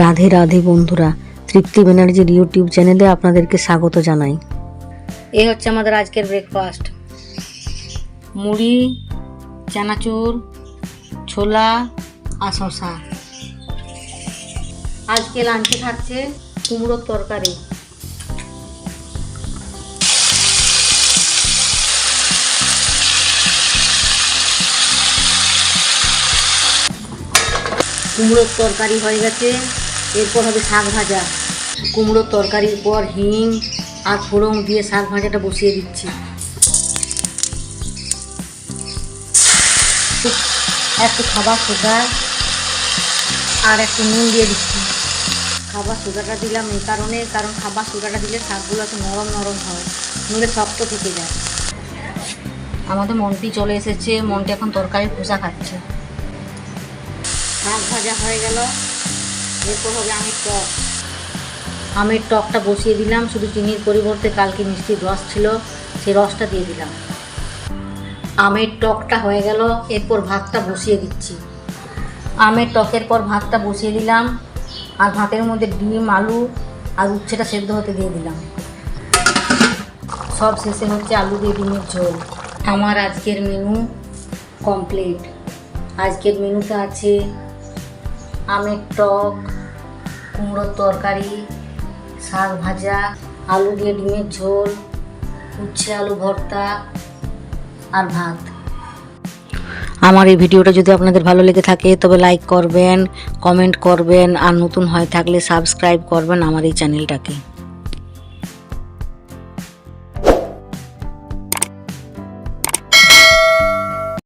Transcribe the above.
রাধে রাধে বন্ধুরা, তৃপ্তি ব্যানার্জির ইউটিউব চ্যানেলে আপনাদেরকে স্বাগত জানাই। এই হচ্ছে আমাদের আজকের ব্রেকফাস্ট: মুড়ি, চানাচুর, ছোলা আর শসা। আজকে লাঞ্চে থাকছে কুমড়োর তরকারি। কুমড়োর তরকারি হয়ে গেছে, এরপর হবে শাক ভাজা। কুমড়োর তরকারির পর হিং আর ফোড়ন দিয়ে শাক ভাজাটা বসিয়ে দিচ্ছি। একটু খাবার সোডা আর একটু নুন দিয়ে দিচ্ছি। খাবার সোডাটা দিলাম এই কারণ খাবার সোডাটা দিলে শাকগুলো একটু নরম নরম হয়, নইলে শক্ত থেকে যায়। আমাদের মন্টি চলে এসেছে, মন্টি এখন তরকারির খোসা খাচ্ছে। শাক ভাজা হয়ে গেল, এরপর হবে আমের টক। আমের টকটা বসিয়ে দিলাম, শুধু চিনির পরিবর্তে কালকে মিষ্টির রস ছিল, সেই রসটা দিয়ে দিলাম। আমের টকটা হয়ে গেল, এরপর ভাতটা বসিয়ে দিচ্ছি। আমের টকের পর ভাতটা বসিয়ে দিলাম, আর ভাতের মধ্যে ডিম, আলু আর উচ্ছেটা সেদ্ধ হতে দিয়ে দিলাম। সব শেষে হচ্ছে আলু দিয়ে ডিমের ঝোল। আমার আজকের মেনু কমপ্লিট। আজকের মেনুতে আছে আমের টক, কুমড়োর তরকারি, শাক ভাজা, আলু দিয়ে ডিমের ঝোল, উচ্ছে আলু ভর্তা আর ভাত। আমার এই ভিডিওটা যদি আপনাদের ভালো লেগে থাকে তবে লাইক করবেন, কমেন্ট করবেন, আর নতুন হয়ে থাকলে সাবস্ক্রাইব করবেন আমার এই চ্যানেলটাকে।